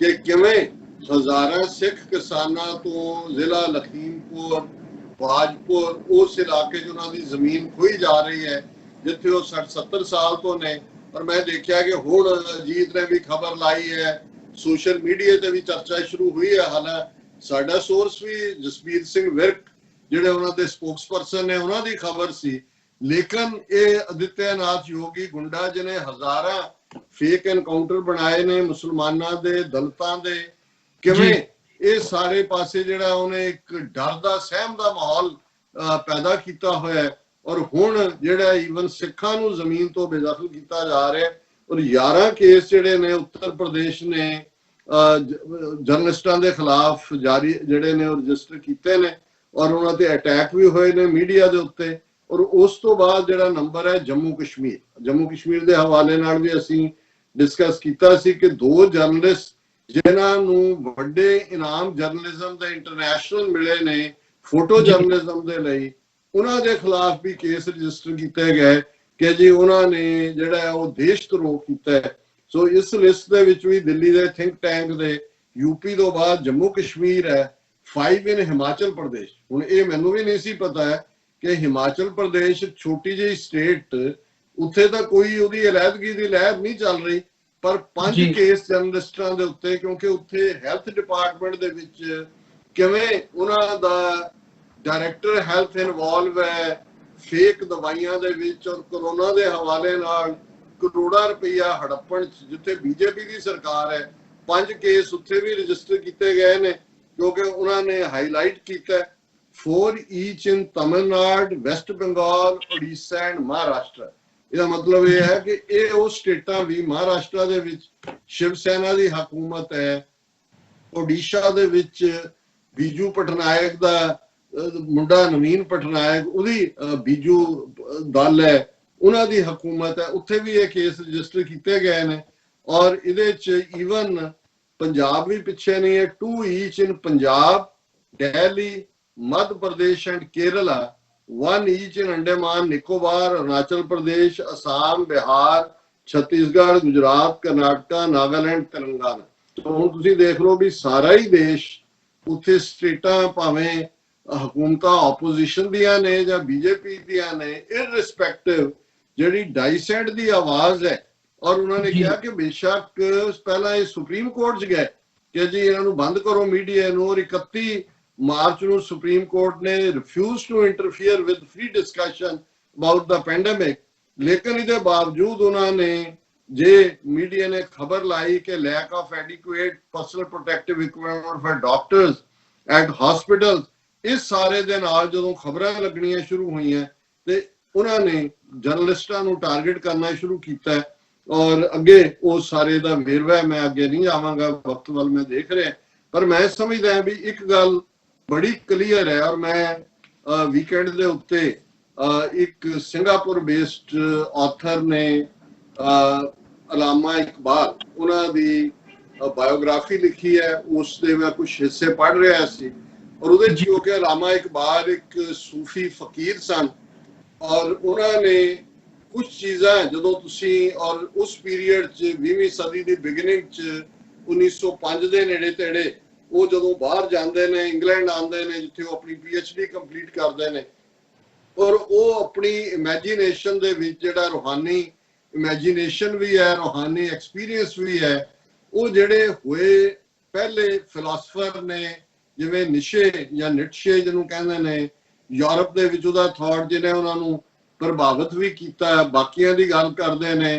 ਕਿ ਕਿਵੇਂ हजारां सिख किसानां तो जिला लखीमपुर, बाजपुर, उस इलाके च उन्हां दी जमीन खोई जा रही है जिथे वो 60-70 साल तो ने। और मैं देखा कि हुण अजीत ने भी खबर लाई है, सोशल मीडिया ते भी चर्चा शुरू हुई है। हालां साडा सोर्स भी जसबीर सिंह विरक जिहड़े उन्हां दे स्पोक्सपर्सन ने, उन्हां दी खबर सी। लेकिन ये आदित्यनाथ योगी गुंडा जिन्हें हजारां फेक एनकाउंटर बनाए ने मुसलमानां दे, दलितां दे, ਕਿਵੇਂ ਇਹ ਸਾਰੇ ਪਾਸੇ ਜਿਹੜਾ ਉਹਨੇ ਇੱਕ ਡਰ ਦਾ ਸਹਿਮ ਦਾ ਮਾਹੌਲ ਪੈਦਾ ਕੀਤਾ ਹੋਇਆ। ਔਰ ਹੁਣ ਜਿਹੜਾ ਈਵਨ ਸਿੱਖਾਂ ਨੂੰ ਜ਼ਮੀਨ ਤੋਂ ਬੇਦਖਲ ਕੀਤਾ ਜਾ ਰਿਹਾ। ਔਰ 11 ਕੇਸ ਜਿਹੜੇ ਨੇ ਉੱਤਰ ਪ੍ਰਦੇਸ਼ ਨੇ ਜਰਨਲਿਸਟਾਂ ਦੇ ਖਿਲਾਫ ਜਾਰੀ ਜਿਹੜੇ ਨੇ ਉਹ ਰਜਿਸਟਰ ਕੀਤੇ ਨੇ। ਔਰ ਉਹਨਾਂ ਤੇ ਅਟੈਕ ਵੀ ਹੋਏ ਨੇ ਮੀਡੀਆ ਦੇ ਉੱਤੇ। ਔਰ ਉਸ ਤੋਂ ਬਾਅਦ ਜਿਹੜਾ ਨੰਬਰ ਹੈ ਜੰਮੂ ਕਸ਼ਮੀਰ ਦੇ ਹਵਾਲੇ ਨਾਲ ਵੀ ਅਸੀਂ ਡਿਸਕਸ ਕੀਤਾ ਸੀ ਕਿ 2 ਜਰਨਲਿਸਟ ਜਿਨ੍ਹਾਂ ਨੂੰ ਵੱਡੇ ਇਨਾਮ ਜਰਨਲਿਜ਼ਮ ਦੇ ਇੰਟਰਨੈਸ਼ਨਲ ਮਿਲੇ ਨੇ ਫੋਟੋ ਜਰਨਲਿਜ਼ਮ ਦੇ ਲਈ, ਉਹਨਾਂ ਦੇ ਖਿਲਾਫ ਵੀ ਕੇਸ ਰਜਿਸਟਰ ਕੀਤੇ ਗਏ ਕਿ ਜੀ ਉਹਨਾਂ ਨੇ ਜਿਹੜਾ ਉਹ ਦੇਸ਼ ਧਰੋਹ ਕੀਤਾ ਹੈ। ਸੋ ਇਸ ਲਿਸਟ ਦੇ ਵਿੱਚ ਵੀ ਦਿੱਲੀ ਦੇ ਥਿੰਕ ਟੈਂਕ ਦੇ यूपी ਤੋਂ ਬਾਅਦ ਜੰਮੂ ਕਸ਼ਮੀਰ ਹੈ, 5 ਇਨ ਹਿਮਾਚਲ ਪ੍ਰਦੇਸ਼। ਹੁਣ ਇਹ ਮੈਨੂੰ ਵੀ ਨਹੀਂ ਸੀ ਪਤਾ ਹੈ ਕਿ ਹਿਮਾਚਲ ਪ੍ਰਦੇਸ਼ ਛੋਟੀ ਜਿਹੀ ਸਟੇਟ, ਉੱਥੇ ਤਾਂ ਕੋਈ ਉਹਦੀ ਅਲੱਗਗੀ ਦੀ ਲਹਿਰ ਨਹੀਂ ਚੱਲ ਰਹੀ, ਪਰ 5 ਕੇਸ ਜਰਨਲਿਸਟਾਂ ਦੇ ਉੱਤੇ, ਕਿਉਂਕਿ ਉੱਥੇ ਹੈਲਥ ਡਿਪਾਰਟਮੈਂਟ ਦੇ ਵਿੱਚ ਕਿਵੇਂ ਉਹਨਾਂ ਦਾ ਡਾਇਰੈਕਟਰ ਹੈਲਥ ਇਨਵੋਲਵ ਹੈ ਫੇਕ ਦਵਾਈਆਂ ਦੇ ਵਿੱਚ ਔਰ ਕੋਰੋਨਾ ਦੇ ਹਵਾਲੇ ਨਾਲ ਕਰੋੜਾਂ ਰੁਪਈਆ ਹੜੱਪਣ, ਜਿੱਥੇ ਬੀਜੇਪੀ ਦੀ ਸਰਕਾਰ ਹੈ 5 ਕੇਸ ਉੱਥੇ ਵੀ ਰਜਿਸਟਰ ਕੀਤੇ ਗਏ ਨੇ ਕਿਉਂਕਿ ਉਹਨਾਂ ਨੇ ਹਾਈਲਾਈਟ ਕੀਤਾ for each in Tamil Nadu, West Bengal, Odisha and Maharashtra। ਇਹਦਾ ਮਤਲਬ ਇਹ ਹੈ ਕਿ ਇਹ ਉਹ ਸਟੇਟਾਂ ਵੀ ਮਹਾਰਾਸ਼ਟਰ ਦੇ ਵਿੱਚ ਸ਼ਿਵ ਸੈਨਾ ਦੀ ਹਕੂਮਤ ਹੈ, ਓਡੀਸ਼ਾ ਦੇ ਵਿੱਚ ਬੀਜੂ ਪਟਨਾਇਕ ਦਾ ਮੁੰਡਾ ਨਵੀਨ ਪਟਨਾਇਕ ਉਹਦੀ ਬੀਜੂ ਦਲ ਹੈ, ਉਹਨਾਂ ਦੀ ਹਕੂਮਤ ਹੈ, ਉੱਥੇ ਵੀ ਇਹ ਕੇਸ ਰਜਿਸਟਰ ਕੀਤੇ ਗਏ ਨੇ। ਔਰ ਇਹਦੇ ਚ ਈਵਨ ਪੰਜਾਬ ਵੀ ਪਿੱਛੇ ਨਹੀਂ ਹੈ। 2 each in Punjab, Delhi, Madhya Pradesh and Kerala, 1 each in Andaman Nicobar, Arunachal Pradesh, Assam, Bihar, Chhattisgarh, Gujarat, Karnataka, Nagaland, Telangana. तो हुण तुसीं देख लो भी सारा ही देश उत्थे स्टेटां भावें हुकूमतां ओपोजिशन दियां ने जां बीजेपी दियां ने, इररिस्पेक्टिव जिहड़ी डाइसेंट दी आवाज़ है। और उन्होंने कहा कि बेशक पहला ये सुप्रीम कोर्ट च गए कि जी इन्हां नूं बंद करो मीडिया नूं, और 31 मार्च ਨੂੰ ਸੁਪਰੀਮ ਕੋਰਟ ਨੇ refuse to interfere with free discussion about the pandemic. ਲੇਕਿਨ ਇਹਦੇ ਬਾਵਜੂਦ ਉਹਨਾਂ ਨੇ ਜੇ ਮੀਡੀਆ ਨੇ ਖਬਰ ਲਾਈ ਕਿ lack of adequate personal protective equipment for doctors at hospital, ਇਸ ਸਾਰੇ ਦੇ ਨਾਲ ਜਦੋਂ ਖਬਰਾਂ ਲੱਗਣੀਆਂ ਸ਼ੁਰੂ ਹੋਈਆਂ ਤੇ ਉਹਨਾਂ ਨੇ ਜਰਨਲਿਸਟਾਂ ਨੂੰ ਟਾਰਗੇਟ ਕਰਨਾ ਸ਼ੁਰੂ ਕੀਤਾ। ਔਰ ਅੱਗੇ ਉਹ ਸਾਰੇ ਦਾ ਵੇਰਵਾ ਮੈਂ ਅੱਗੇ ਨਹੀਂ ਆਵਾਂਗਾ, ਵਕਤ ਵੱਲ ਮੈਂ ਦੇਖ ਰਿਹਾ, ਪਰ ਮੈਂ ਸਮਝਦਾ ਹਾਂ ਵੀ ਇੱਕ ਗੱਲ बड़ी क्लीयर है। और मैं वीकेंड के उत्ते एक सिंगापुर बेस्ड ऑथर ने अलामा इकबाल उन्होंने बायोग्राफी लिखी है, उसके मैं कुछ हिस्से पढ़ रहा सी। और उहदे च क्योंकि अलामा इकबाल एक सूफी फकीर सन और उन्होंने कुछ चीज़ां जदों तुसीं और उस पीरीयड च 20वीं सदी की बिगिनिंग च 1905 के नेड़े तेड़े ਉਹ ਜਦੋਂ ਬਾਹਰ ਜਾਂਦੇ ਨੇ, ਇੰਗਲੈਂਡ ਆਉਂਦੇ ਨੇ ਜਿੱਥੇ ਉਹ ਆਪਣੀ PhD ਕੰਪਲੀਟ ਕਰਦੇ ਨੇ, ਔਰ ਉਹ ਆਪਣੀ ਇਮੈਜੀਨੇਸ਼ਨ ਦੇ ਵਿੱਚ ਜਿਹੜਾ ਰੂਹਾਨੀ ਇਮੈਜੀਨੇਸ਼ਨ ਵੀ ਹੈ, ਰੂਹਾਨੀ ਐਕਸਪੀਰੀਅੰਸ ਵੀ ਹੈ, ਉਹ ਜਿਹੜੇ ਹੋਏ ਪਹਿਲੇ ਫਿਲਾਸਫਰ ਨੇ ਜਿਵੇਂ ਨਿਸ਼ੇ ਜਾਂ ਨਿਟਸ਼ੇ ਜਿਹਨੂੰ ਕਹਿੰਦੇ ਨੇ, ਯੂਰਪ ਦੇ ਵਿੱਚ ਉਹਦਾ ਥਾਟ ਜਿਹਨੇ ਉਹਨਾਂ ਨੂੰ ਪ੍ਰਭਾਵਿਤ ਵੀ ਕੀਤਾ। ਬਾਕੀਆਂ ਦੀ ਗੱਲ ਕਰਦੇ ਨੇ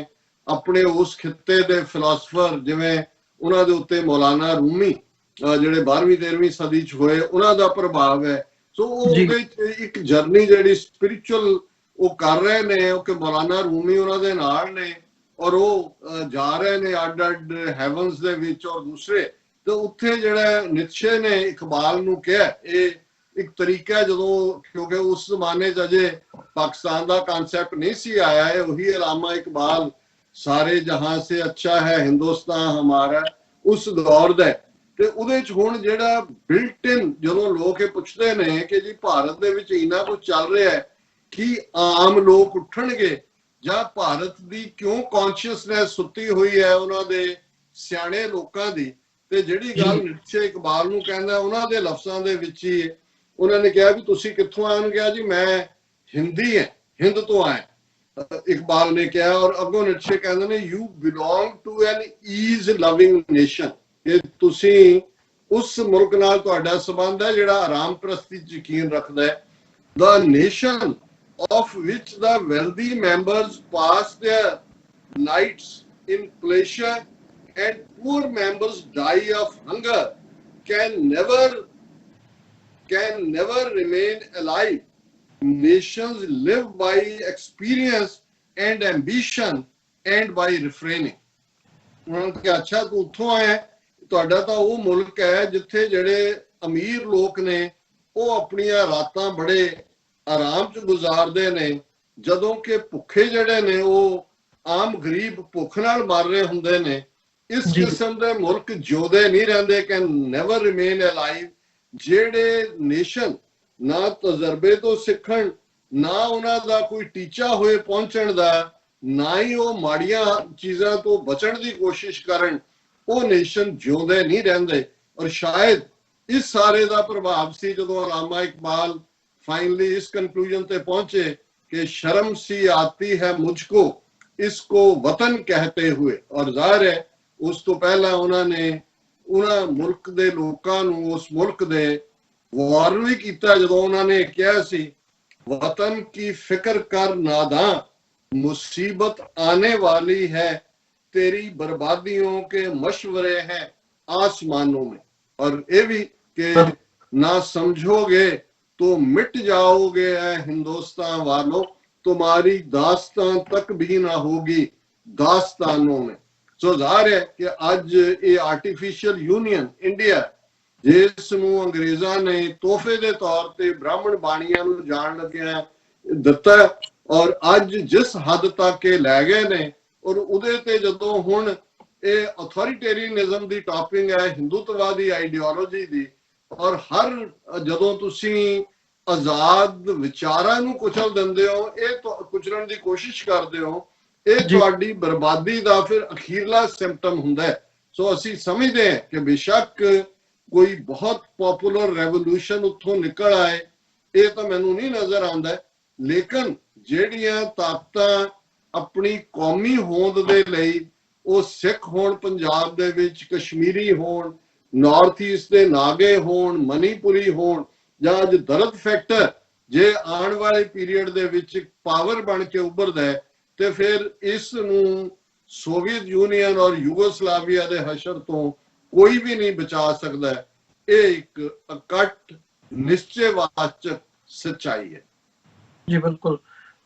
ਆਪਣੇ ਉਸ ਖਿੱਤੇ ਦੇ ਫਿਲਾਸਫਰ ਜਿਵੇਂ ਉਹਨਾਂ ਦੇ ਉੱਤੇ ਮੌਲਾਨਾ ਰੂਮੀ ਜਿਹੜੇ 12ਵੀਂ 13ਵੀਂ ਸਦੀ ਚ ਹੋਏ, ਉਹਨਾਂ ਦਾ ਪ੍ਰਭਾਵ ਹੈ। ਸੋ ਉਹਦੇ ਇੱਕ ਜਰਨੀ ਜਿਹੜੀ ਸਪਿਰਿਚੁਅਲ ਉਹ ਕਰ ਰਹੇ ਨੇ, ਉਹ ਕਿ ਮੌਲਾਨਾ ਰੂਮੀ ਉਹਨਾਂ ਦੇ ਨਾਲ ਨੇ ਔਰ ਉਹ ਜਾ ਰਹੇ ਨੇ ਅੱਡ ਅੱਡ ਹੈਵਨਸ ਦੇ ਵਿੱਚ। ਔਰ ਦੂਸਰੇ ਤੇ ਉੱਥੇ ਜਿਹੜਾ ਨਿਤਸ਼ੇ ਨੇ ਇਕਬਾਲ ਨੂੰ ਕਿਹਾ, ਇਹ ਇੱਕ ਤਰੀਕਾ ਜਦੋਂ ਕਿਉਂਕਿ ਉਸ ਜ਼ਮਾਨੇ ਚ ਅਜੇ ਪਾਕਿਸਤਾਨ ਦਾ ਕਨਸੈਪਟ ਨਹੀਂ ਸੀ ਆਇਆ, ਇਹ ਉਹੀ ਅਲਾਮਾ ਇਕਬਾਲ ਸਾਰੇ ਜਹਾਂ ਸੇ ਅੱਛਾ ਹੈ ਹਿੰਦੁਸਤਾਨ ਹਮਾਰਾ ਉਸ ਦੌਰ ਦਾ। ਤੇ ਉਹਦੇ ਚ ਹੁਣ ਜਿਹੜਾ ਬਿਲਟ ਇਨ ਜਦੋਂ ਲੋਕ ਇਹ ਪੁੱਛਦੇ ਨੇ ਕਿ ਜੀ ਭਾਰਤ ਦੇ ਵਿੱਚ ਇੰਨਾ ਕੁਝ ਚੱਲ ਰਿਹਾ ਹੈ ਕਿ ਆਮ ਲੋਕ ਉੱਠਣਗੇ ਜਾਂ ਭਾਰਤ ਦੀ ਕਿਉਂ ਕੌਨਸ਼ੀਅਸਨੈਸ ਸੁੱਤੀ ਹੋਈ ਹੈ ਉਹਨਾਂ ਦੇ ਸਿਆਣੇ ਲੋਕਾਂ ਦੀ। ਤੇ ਜਿਹੜੀ ਗੱਲ ਨਿਤਸ਼ੇ ਇਕਬਾਲ ਨੂੰ ਕਹਿੰਦਾ ਉਹਨਾਂ ਦੇ ਲਫ਼ਜ਼ਾਂ ਦੇ ਵਿੱਚ ਹੀ ਉਹਨਾਂ ਨੇ ਕਿਹਾ ਵੀ ਤੁਸੀਂ ਕਿੱਥੋਂ ਆਏ? ਉਹਨੇ ਕਿਹਾ ਜੀ ਮੈਂ ਹਿੰਦੀ ਹਾਂ, ਹਿੰਦ ਤੋਂ ਆਇਆ, ਇਕਬਾਲ ਨੇ ਕਿਹਾ। ਔਰ ਅੱਗੋਂ ਨਿਤਸ਼ੇ ਕਹਿੰਦੇ ਨੇ you belong to an ease loving nation, ਕਿ ਤੁਸੀਂ ਉਸ ਮੁਲਕ ਨਾਲ ਤੁਹਾਡਾ ਸੰਬੰਧ ਹੈ ਜਿਹੜਾ ਆਰਾਮ ਪ੍ਰਸਤੀ ਚ ਯਕੀਨ ਰੱਖਦਾ ਹੈ। The nation of which the wealthy members pass their nights in pleasure and poor members die of hunger can never remain alive. Nations live by experience and ambition and by refraining. उन्होंने कहा अच्छा तू उत्थों आया, ਤੁਹਾਡਾ ਤਾਂ ਉਹ ਮੁਲਕ ਹੈ ਜਿੱਥੇ ਜਿਹੜੇ ਅਮੀਰ ਲੋਕ ਨੇ ਉਹ ਆਪਣੀਆਂ ਰਾਤਾਂ ਬੜੇ ਆਰਾਮ ਚ ਗੁਜ਼ਾਰਦੇ ਨੇ, ਜਦੋਂ ਕਿ ਭੁੱਖੇ ਜਿਹੜੇ ਨੇ ਉਹ ਆਮ ਗਰੀਬ ਭੁੱਖ ਨਾਲ ਮਰ ਰਹੇ ਹੁੰਦੇ ਨੇ। ਇਸ ਕਿਸਮ ਦੇ ਮੁਲਕ ਜਿਉਂਦੇ ਨਹੀਂ ਰਹਿੰਦੇ, ਕੈਨ ਨੈਵਰ ਰਿਮੇਨ ਅਲਾਈਵ। ਜਿਹੜੇ ਨੇਸ਼ਨ ਨਾ ਤਜਰਬੇ ਤੋਂ ਸਿੱਖਣ, ਨਾ ਉਹਨਾਂ ਦਾ ਕੋਈ ਟੀਚਾ ਹੋਏ ਪਹੁੰਚਣ ਦਾ, ਨਾ ਹੀ ਉਹ ਮਾੜੀਆਂ ਚੀਜ਼ਾਂ ਤੋਂ ਬਚਣ ਦੀ ਕੋਸ਼ਿਸ਼ ਕਰਨ, ਉਹ ਨੇਸ਼ਨ ਜਿਉਂਦੇ ਨਹੀਂ ਰਹਿੰਦੇ। ਔਰ ਸ਼ਾਇਦ ਇਸ ਸਾਰੇ ਦਾ ਪ੍ਰਭਾਵ ਸੀ ਜਦੋਂ ਅਲਾਮਾ ਇਕਬਾਲ फाइनली इस कंक्लूजन पे पहुंचे कि शर्म सी आती है मुझको इसको वतन कहते हुए। और जाहिर है उस तो पहला उन्होंने उन्होंने मुल्क दे लोकां नूं उस मुल्क दे वार्न भी कीता जदों उन्होंने कहा सी वतन की फिक्र कर नादां मुसीबत आने वाली है तेरी बर्बादियों के मशवरे हैं आसमानों में। और ये भी कि ना समझोगे तो मिट जाओगे ऐ हिंदुस्तान वालों, तुम्हारी दास्तान तक भी ना होगी दास्तानों में। सो ਜ਼ਾਹਰ है कि ਅੱਜ ਇਹ ਆਰਟੀਫੀਸ਼ੀਅਲ ਯੂਨੀਅਨ ਇੰਡੀਆ, ਜਿਸ ਨੂੰ ਅੰਗਰੇਜ਼ਾਂ ਨੇ ਤੋਹਫੇ ਦੇ ਤੌਰ ਤੇ ਬ੍ਰਾਹਮਣ ਬਾਣੀਆਂ ਨੂੰ ਜਾਣ ਲੱਗਿਆ ਦਿੱਤਾ, ਔਰ ਅੱਜ ਜਿਸ ਹੱਦ ਤੱਕ ਇਹ ਲੈ ਗਏ ਨੇ, ਔਰ ਉਹਦੇ ਤੇ ਜਦੋਂ ਹੁਣ ਇਹ ਅਥਾਰਟੇਰੀਅਨਿਜ਼ਮ ਦੀ ਟਾਪਿੰਗ ਹੈ, ਹਿੰਦੂਤਵਾਦੀ ਆਈਡੀਓਲੋਜੀ ਦੀ, ਔਰ ਹਰ ਜਦੋਂ ਤੁਸੀਂ ਆਜ਼ਾਦ ਵਿਚਾਰਾਂ ਨੂੰ ਕੁਚਲ ਦਿੰਦੇ ਹੋ, ਇਹ ਕੁਚਲਣ ਦੀ ਕੋਸ਼ਿਸ਼ ਕਰਦੇ ਹੋ, ਇਹ ਤੁਹਾਡੀ ਬਰਬਾਦੀ ਦਾ ਫਿਰ ਅਖੀਰਲਾ ਸਿੰਪਟਮ ਹੁੰਦਾ ਹੈ। ਸੋ ਅਸੀਂ ਸਮਝਦੇ ਹਾਂ ਕਿ ਬੇਸ਼ੱਕ ਕੋਈ ਬਹੁਤ ਪਪੂਲਰ ਰੈਵੋਲੂਸ਼ਨ ਉੱਥੋਂ ਨਿਕਲ ਆਏ, ਇਹ ਤਾਂ ਮੈਨੂੰ ਨਹੀਂ ਨਜ਼ਰ ਆਉਂਦਾ, ਲੇਕਿਨ ਜਿਹੜੀਆਂ ਤਾਕਤਾਂ ਆਪਣੀ ਕੌਮੀ ਹੋਂਦ ਦੇ ਲਈ, ਉਹ ਸਿੱਖ ਹੋਣ ਪੰਜਾਬ ਦੇ ਵਿੱਚ, ਕਸ਼ਮੀਰੀ ਹੋਣ, ਨਾਰਥ ਈਸਟ ਦੇ ਨਾਗੇ ਹੋਣ, ਮਨੀਪੁਰੀ ਹੋਣ, ਜਾਂ ਅੱਜ ਦਰਦ ਫੈਕਟਰ ਜੇ ਆਉਣ ਵਾਲੇ ਪੀਰੀਅਡ ਦੇ ਵਿੱਚ ਪਾਵਰ ਬਣ ਕੇ ਉੱਭਰਦਾ ਹੈ, ਤੇ ਫਿਰ ਇਸ ਨੂੰ ਸੋਵੀਅਤ ਯੂਨੀਅਨ ਔਰ ਯੂਗੋਸਲਾਵੀਆ ਦੇ ਹਸ਼ਰ ਤੋਂ ਕੋਈ ਵੀ ਨਹੀਂ ਬਚਾ ਸਕਦਾ। ਇਹ ਇੱਕ ਅਕਟ ਨਿਸ਼ਚੈਵਾਚਕ ਸੱਚਾਈ ਹੈ। ਜੀ ਬਿਲਕੁਲ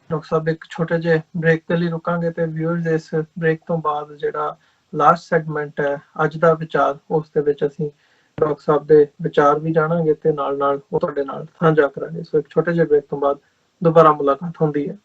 ਡਾਕਟਰ ਸਾਹਿਬ, ਇੱਕ ਛੋਟੇ ਜਿਹੇ ਬ੍ਰੇਕ ਦੇ ਲਈ ਰੁਕਾਂਗੇ ਤੇ ਵਿਊਅਰਸ ਇਸ ਬ੍ਰੇਕ ਤੋਂ ਬਾਅਦ ਜਿਹੜਾ ਲਾਸਟ ਸੈਗਮੈਂਟ ਹੈ ਅੱਜ ਦਾ ਵਿਚਾਰ, ਉਸ ਦੇ ਵਿੱਚ ਅਸੀਂ ਡਾਕਟਰ ਸਾਹਿਬ ਦੇ ਵਿਚਾਰ ਵੀ ਜਾਣਾਂਗੇ ਤੇ ਨਾਲ ਨਾਲ ਉਹ ਤੁਹਾਡੇ ਨਾਲ ਸਾਂਝਾ ਕਰਾਂਗੇ। ਸੋ ਇੱਕ ਛੋਟੇ ਜਿਹੇ ਬ੍ਰੇਕ ਤੋਂ ਬਾਅਦ ਦੁਬਾਰਾ ਮੁਲਾਕਾਤ ਹੁੰਦੀ ਹੈ।